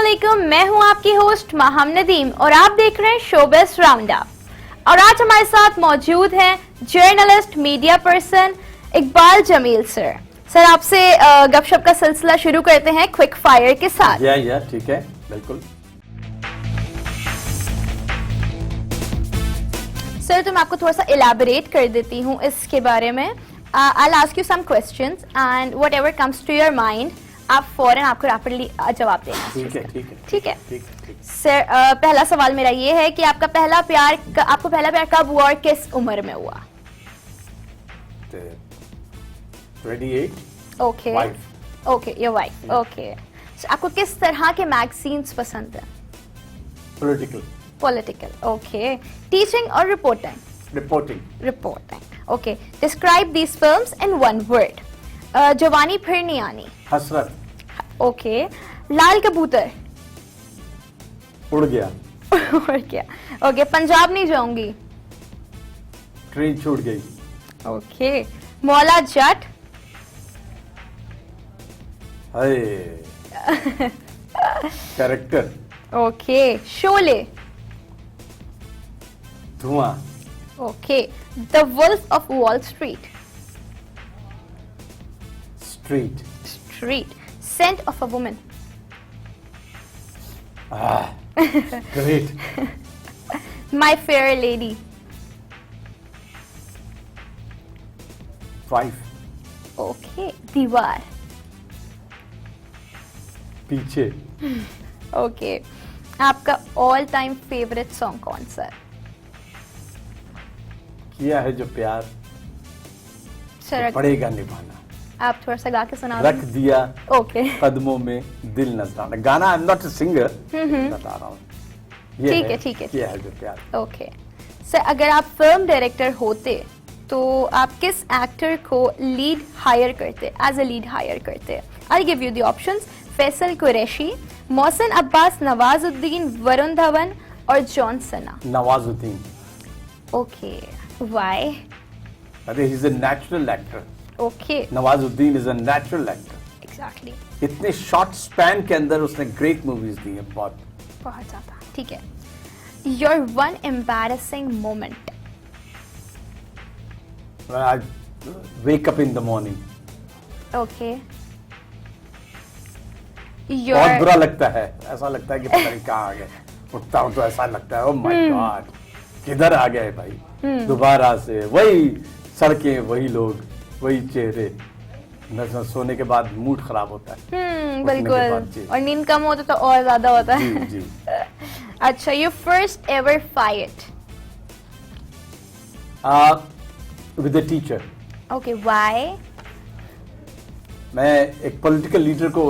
अस्सलामुअलैकुम, मैं हूं आपकी होस्ट माहम नदीम और आप देख रहे हैं शोबिज़ राउंडअप। और आज हमारे साथ मौजूद हैं journalist media person Iqbal Jameel sir. Sir आपसे गपशप का सिलसिला शुरू करते हैं क्विक फायर के साथ। या ठीक है, बिल्कुल। सर तो मैं आपको थोड़ा सा इलैबोरेट कर देती हूँ इसके बारे में। I'll ask you some questions and whatever comes to your mind आप फौरन आपको रैपिडली जवाब देना। ठीक है। सर पहला सवाल मेरा ये है कि आपको पहला प्यार कब हुआ और किस उम्र में हुआ? 28। Okay, your wife. ओके, आपको किस तरह के मैगजीन्स पसंद है? पॉलिटिकल। ओके, टीचिंग और reporting. Okay, describe these films in one word. जवानी फिर नहीं आनी। हसरत। ओके, लाल कबूतर। उड़ गया। ओके, पंजाब नहीं जाऊंगी। ट्रेन छूट गई। Okay, Maula Jatt. Hi character. Okay, Sholay. धुआं। Okay, the wolf of wall street. Street. Scent of a woman. Great. My Fair Lady. 5. Okay, दीवार। पीछे। Okay, आपका all time favorite song कौन सा है? किया है जो प्यार सर पड़ेगा निभाना। आप थोड़ा सा गा के सुना रख दिया ओके कदमों में दिल नजराना। गाना I am not a singer, बता रहा हूँ। ठीक है किया है जो प्यार। ओके सर, अगर आप फिल्म डायरेक्टर होते तो आप किस एक्टर को लीड हायर करते, एज अ लीड हायर करते? I give you the options. Faisal Qureshi, Mohsin Abbas, Nawazuddin, Varun Dhawan और John Sana. Nawazuddin. Okay, why? अरे he is a natural actor. Okay, Nawazuddin is a natural actor. Exactly. इतने शॉर्ट स्पैन के अंदर उसने ग्रेट मूवीज दी हैं, बहुत ज्यादा। ठीक है, your one embarrassing moment. I wake up in the morning. Okay, बहुत बुरा लगता है, ऐसा लगता है कि पता नहीं कहाँ आ गए। उठता हूँ तो ऐसा लगता है ओह माय गॉड, किधर आ गए भाई। दोबारा से वही सड़कें, वही लोग, वही चेहरे। सोने के बाद मूड खराब होता है। बिल्कुल, और नींद कम होता तो और ज्यादा होता है। जी। अच्छा, your first ever fight? With a teacher. Okay, why? मैं एक पॉलिटिकल लीडर को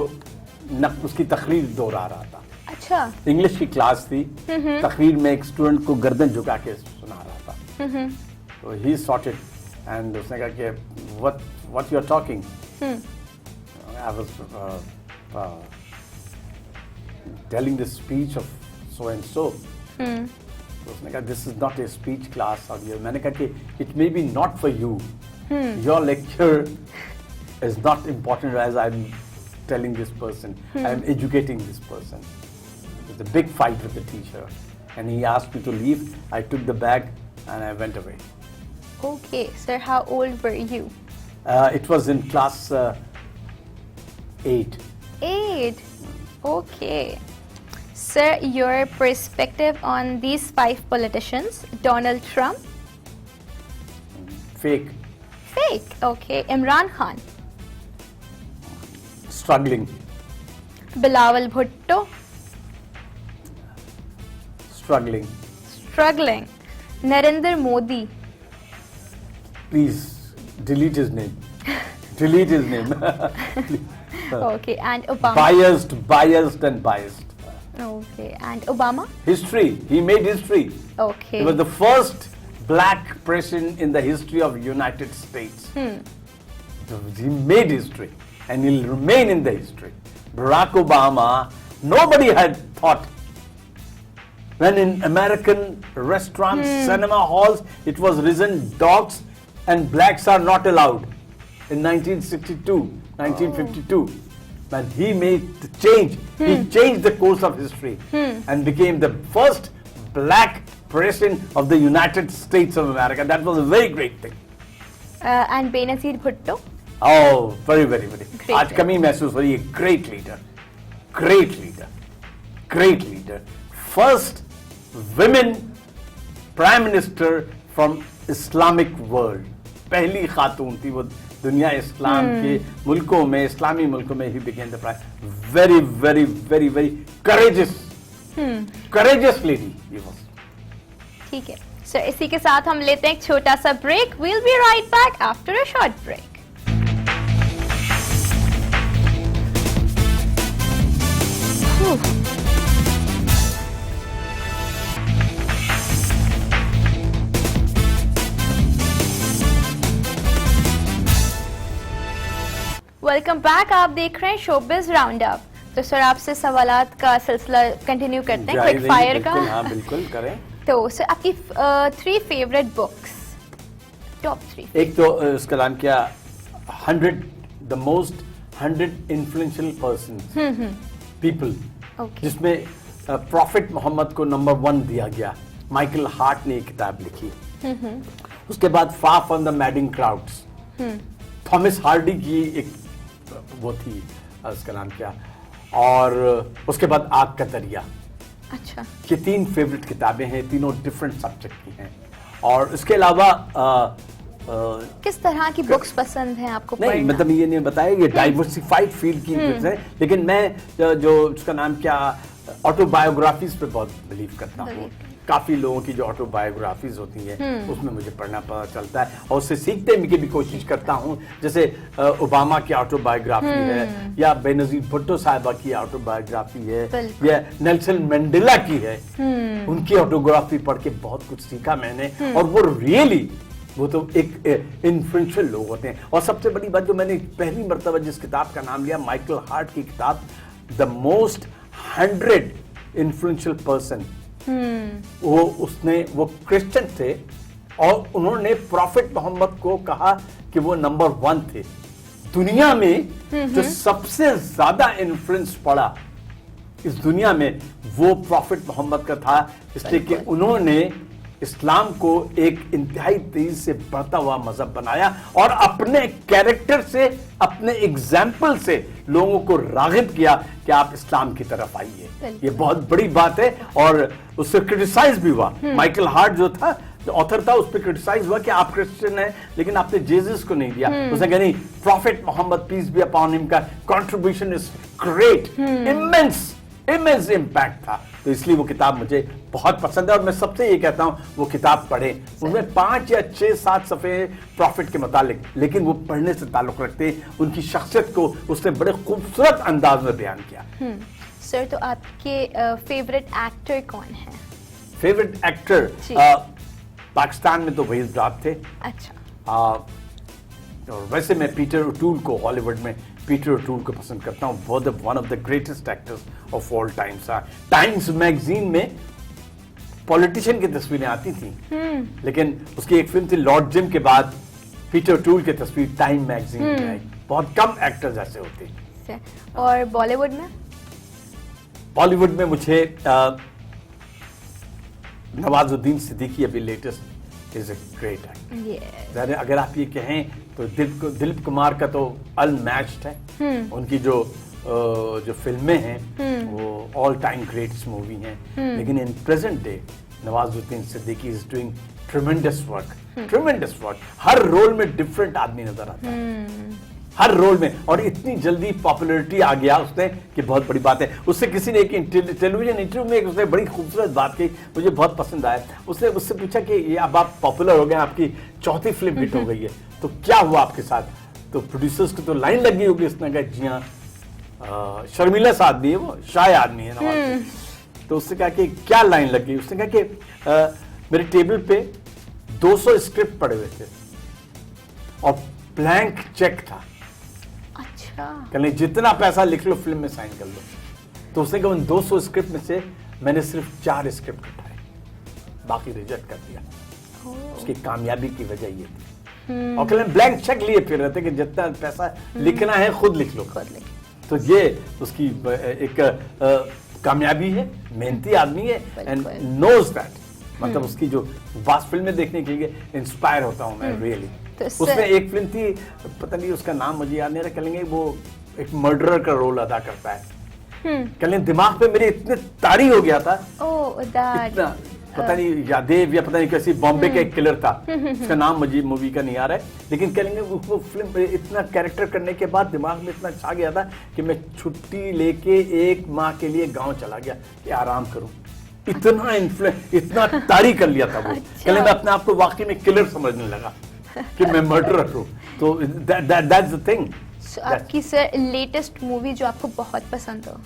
उसकी तकरीर दोहरा रहा था। अच्छा। इंग्लिश की क्लास थी। तकरीर में एक स्टूडेंट को गर्दन झुका के सुना रहा था। तो ही सॉर्टेड एंड उसने कहा कि what you are talking? I was telling the speech of so and so. तो उसने कहा this is not a speech class और ये मैंने कहा कि it may be not for you. Your lecture is not important as I'm telling this person. I'm educating this person. It was a big fight with the teacher and he asked me to leave. I took the bag and I went away. Okay, sir, how old were you? It was in class 8. 8. Okay. Sir, your perspective on these 5 politicians. Donald Trump. Fake. Okay. Imran Khan. Struggling. Bilawal Bhutto. Struggling. Narendra Modi. Please delete his name. Okay, and Obama. Biased and biased. Okay, and Obama? History. He made history. Okay. He was the first black president in the history of United States. He made history and he'll remain in the history. Barack Obama, nobody had thought. When in American restaurants, cinema halls, it was written dogs and blacks are not allowed in 1962, 1952. when he made the change. He changed the course of history and became the first black president of the United States of America. That was a very great thing. And Benazir Bhutto? Oh, very, very, very. Great आज कमी महसूस हो रही है. Great leader, great leader, great leader. First women prime minister from Islamic world. पहली खातून थी वो दुनिया इस्लाम के मुल्कों में, इस्लामी मुल्कों में ही began the prime. Very, very, very, very courageous, courageous lady he was. ठीक है. So इसी के साथ हम लेते हैं एक छोटा सा break. We'll be right back after a short break. Welcome back. आप देख रहे हैं शोबिज राउंड अप. तो सर आपसे सवालात का सिलसिला कंटिन्यू करते हैं क्विक फायर का. हाँ बिल्कुल करें. तो सर आपकी 3 फेवरेट बुक्स, टॉप 3. एक तो उसका नाम क्या 100 the most 100 influential person people, जिसमें प्रॉफिट मोहम्मद को नंबर 1 दिया गया. माइकल हार्ट ने एक किताब लिखी. उसके बाद far from the madding crowds, Thomas Hardy की एक वो थी, उसका नाम क्या, और उसके बाद आग का दरिया. अच्छा. ये 3 फेवरेट किताबें हैं, तीनों डिफरेंट सब्जेक्ट की हैं. और इसके अलावा किस तरह की बुक्स पसंद हैं आपको नहीं पढ़ना? मतलब ये नहीं बताया, ये डाइवर्सिफाइड फील्ड की बुक्स है. लेकिन मैं जो उसका नाम क्या ऑटोबायोग्राफीज पे बहुत बिलीव करता हूँ. काफी लोगों की जो ऑटोबायोग्राफीज होती हैं उसमें मुझे पढ़ना पता चलता है और उससे सीखने की भी कोशिश करता हूँ. जैसे ओबामा की ऑटोबायोग्राफी है, या बेनजीर भुट्टो साहिबा की ऑटोबायोग्राफी है, या नेल्सन मंडेला की है. उनकी ऑटोग्राफी पढ़ के बहुत कुछ सीखा मैंने. और वो रियली वो तो एक इन्फ्लुएंशियल लोग होते हैं. और सबसे बड़ी बात जो मैंने पहली मर्तबा जिस किताब का नाम लिया, माइकल हार्ट की किताब द मोस्ट 100 इन्फ्लुएंशियल पर्सन, वो क्रिश्चियन थे और उन्होंने प्रॉफिट मोहम्मद को कहा कि वो नंबर 1 थे दुनिया में. जो सबसे ज्यादा इन्फ्लुएंस पड़ा इस दुनिया में वो प्रॉफिट मोहम्मद का था, इसलिए कि उन्होंने इस्लाम को एक इंतहाई तेजी से बढ़ता हुआ मजहब बनाया और अपने कैरेक्टर से, अपने एग्जाम्पल से लोगों को रागिब किया कि आप इस्लाम की तरफ आइए. ये बहुत बड़ी बात है. और उससे क्रिटिसाइज भी हुआ. माइकल हार्ट जो था, जो ऑथर था, उस पर क्रिटिसाइज हुआ कि आप क्रिश्चियन हैं लेकिन आपने जीसस को नहीं दिया. उसने कहा नहीं, prophet Muhammad peace be upon him का contribution is great, immense impact था. तो इसलिए वो किताब मुझे बहुत पसंद है और मैं सबसे ये कहता हूँ वो किताब पढ़ें. उसमें 5 या 6-7 सफ़े प्रॉफिट के मुतालिक, लेकिन वो पढ़ने से ताल्लुक रखते हैं. उनकी शख्सियत को उसने बड़े खूबसूरत अंदाज में बयान किया. सर तो आपके फेवरेट एक्टर कौन है? फेवरेट एक्टर पाकिस्तान में तो वहीद रात थे. अच्छा. और वैसे मैं पीटर ओटूल को, हॉलीवुड में पीटर ओटूल को पसंद करता हूँ. बहुत one of the greatest actors of all times. Times magazine में पॉलिटिशियन की तस्वीरें आती थी, लेकिन उसकी एक फिल्म थी लॉर्ड जिम के बाद पीटर ओटूल की तस्वीर टाइम मैगजीन में आई. बहुत कम एक्टर्स ऐसे होते हैं. और बॉलीवुड में? बॉलीवुड में मुझे नवाजुद्दीन सिद्दीकी अभी latest is a great actor. अगर आप ये कहें तो दिलीप कुमार का तो अनमैच्ड है. उनकी जो फिल्में हैं वो ऑल टाइम ग्रेटेस्ट मूवी हैं. लेकिन in present day Nawazuddin Siddiqui is doing tremendous work. हर रोल में डिफरेंट आदमी नजर आता है, हर रोल में. और इतनी जल्दी पॉपुलैरिटी आ गया उसने कि बहुत बड़ी बात है. उससे किसी ने एक टेलीविजन इंटरव्यू में उसने बड़ी खूबसूरत बात कही, मुझे बहुत पसंद आया. उससे पूछा कि ये अब आप पॉपुलर हो गए, आपकी 4थी फिल्म हिट हो गई है, तो क्या हुआ आपके साथ? तो प्रोड्यूसर्स को तो लाइन लगी होगी. उसने कहा जी हाँ, शर्मिलस आदमी है वो, शाय आदमी है नवाज. तो उससे कहा कि क्या लाइन लगी? उसने कहा कि मेरे टेबल पे 200 स्क्रिप्ट पड़े हुए थे और ब्लैंक चेक था. कहने जितना पैसा लिख लो फिल्म में साइन कर लो. तो उसने कहा उन 200 स्क्रिप्ट में से मैंने सिर्फ 4 स्क्रिप्ट उठाए, बाकी रिजेक्ट कर दिया. उसकी कामयाबी की वजह ये थी. और कहने ब्लैंक चेक लिए फिर रहते कि जितना पैसा लिखना है खुद लिख लो. तो ये उसकी एक कामयाबी है, मेहनती आदमी है एंड नोज दैट। मतलब उसकी जो वास्ट फिल्में देखने के लिए इंस्पायर होता हूँ मैं रियली। उसमें एक फिल्म थी, पता नहीं उसका नाम मुझे याद नहीं रहा, कहेंगे वो एक मर्डरर का रोल अदा करता है। कल दिमाग पे मेरे इतने तारी हो गया था, इतना पता नहीं यादेव या पता नहीं कैसी, बॉम्बे का एक किलर था, उसका नाम मुझे मूवी का नहीं आ रहा है, लेकिन कहेंगे वो फिल्म इतना कैरेक्टर करने के बाद दिमाग में इतना छा गया था कि मैं छुट्टी लेके 1 माह के लिए गांव चला गया कि आराम करूं। इतना इतना तारी कर लिया था वो। कल मैं अपने आप को वाकई में किलर समझने लगा कि मैं मर्डरर हूं। तो दैट्स द थिंग। आपकी सर लेटेस्ट मूवी जो आपको बहुत पसंद हो,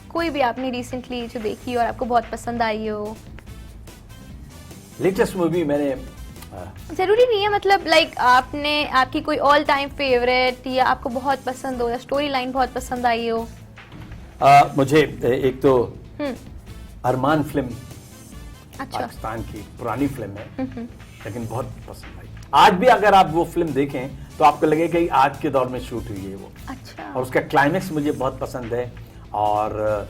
कोई भी आपने रिसेंटली जो देखी और आपको बहुत पसंद आई हो? लेटेस्ट मूवी मैंने जरूरी नहीं है, मतलब लाइक आपकी कोई ऑल टाइम फेवरेट या आपको बहुत पसंद हो या स्टोरी लाइन बहुत पसंद आई हो? मुझे एक तो अरमान फिल्म, पाकिस्तान की पुरानी फिल्म है लेकिन बहुत पसंद आई। आज भी अगर आप वो फिल्म देखें तो आपको लगेगा कि आज के दौर में शूट हुई है वो। अच्छा। और उसका क्लाइमेक्स मुझे बहुत पसंद है, और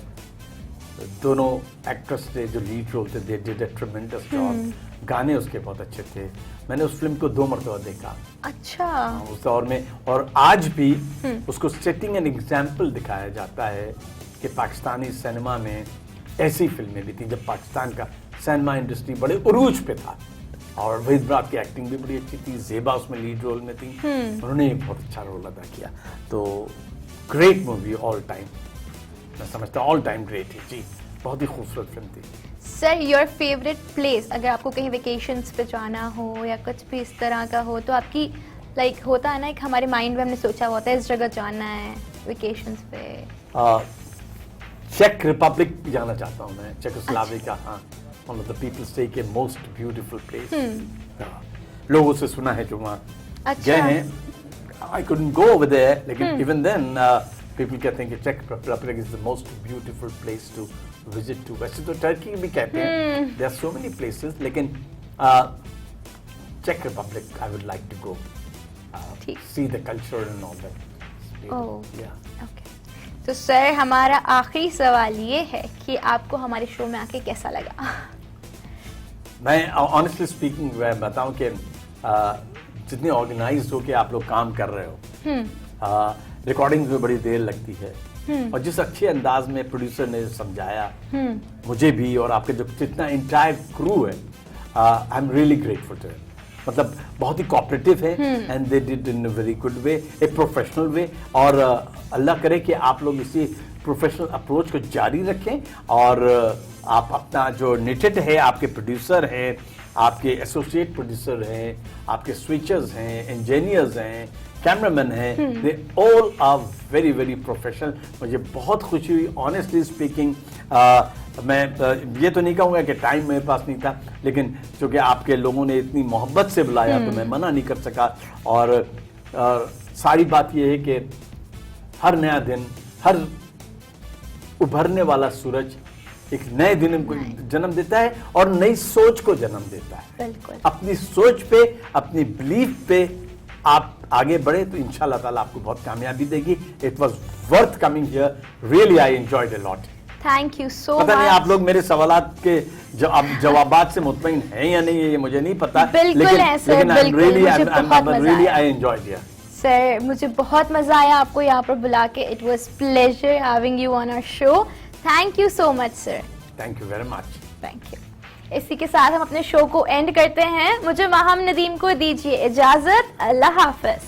दोनों एक्ट्रेस ने जो लीड रोल थे दे डिड अ ट्रेमेंडस जॉब। गाने उसके बहुत अच्छे थे। मैंने उस फिल्म को 2 मरतबा देखा। अच्छा। उस दौर में, और आज भी उसको सेटिंग एन एग्जाम्पल दिखाया जाता है कि पाकिस्तानी सिनेमा में ऐसी फिल्में भी थी जब पाकिस्तान का सिनेमा इंडस्ट्री बड़े उरूज पे था, और वहीद बरात की एक्टिंग भी बड़ी अच्छी थी, ज़ेबा उसमें लीड रोल में थी, उन्होंने बहुत अच्छा रोल अदा किया। तो ग्रेट मूवी, ऑल टाइम, मैं समझता हूँ ऑल टाइम ग्रेट है जी, बहुत ही खूबसूरत फिल्म थी। सर योर फेवरेट प्लेस, अगर आपको कहीं वेकेशंस पे जाना हो या कुछ भी इस तरह का हो, तो आपकी लाइक होता है ना एक हमारे माइंड में हमने सोचा हुआ होता है इस जगह जाना है वेकेशंस पे। चेक रिपब्लिक जाना चाहता हूँ मैं, चेकोस्लोवाकिया। हाँ, वन ऑफ द पीपल से के मोस्ट ब्यूटीफुल प्लेस। लोगों से सुना है जो वहाँ गए हैं। I couldn't go over there, लेकिन इवन देन पीपल कहते हैं कि चेक Republic is the most beautiful place to visit to. वैसे तो टर्की भी कहते हैं, there are so many places, लेकिन चेक Republic I would like to go, see the culture and all that. Okay. तो सर हमारा आखिरी सवाल ये है कि आपको हमारे शो में आके कैसा लगा? मैं ऑनेस्टली स्पीकिंग बताऊं कि जितनी ऑर्गेनाइज्ड हो के आप लोग काम कर रहे हो, रिकॉर्डिंग में बड़ी देर लगती है, और जिस अच्छे अंदाज में प्रोड्यूसर ने समझाया मुझे भी और आपके जो जितना इंटायर क्रू है, I am really grateful to. मतलब बहुत ही कोऑपरेटिव है and they did in a very good way, a professional way, और अल्लाह करे कि आप लोग इसी प्रोफेशनल अप्रोच को जारी रखें, और आप अपना जो निटेड है, आपके प्रोड्यूसर हैं, आपके एसोसिएट प्रोड्यूसर हैं, आपके स्विचर्स हैं, इंजीनियर्स हैं, कैमरामैन हैं, they all are very very professional. मुझे बहुत खुशी हुई ऑनेस्टली स्पीकिंग। मैं ये तो नहीं कहूँगा कि टाइम मेरे पास नहीं था, लेकिन चूँकि आपके लोगों ने इतनी मोहब्बत से बुलाया तो मैं मना नहीं कर सका। और सारी बात ये है कि हर नया दिन, हर उभरने वाला सूरज एक नए दिन को जन्म देता है और नई सोच को जन्म देता है। बिल्कुल। अपनी सोच पे, अपनी बिलीफ पे आप आगे बढ़े तो इंशाल्लाह ताला आपको बहुत कामयाबी देगी। It was worth coming here, really I enjoyed a lot. Thank you so much. पता नहीं आप लोग मेरे सवालात के जवाबात से मुतमईन हैं या नहीं, ये मुझे नहीं पता, बिल्कुल है सर, बिल्कुल। Really I enjoyed here. Sir मुझे बहुत मजा आया आपको यहाँ पर बुला के। It was pleasure having you on our show. Thank you so much sir. Thank you very much. Thank you. इसी के साथ हम अपने शो को एंड करते हैं। मुझे माहम नदीम को दीजिए इजाजत। अल्लाह हाफिज।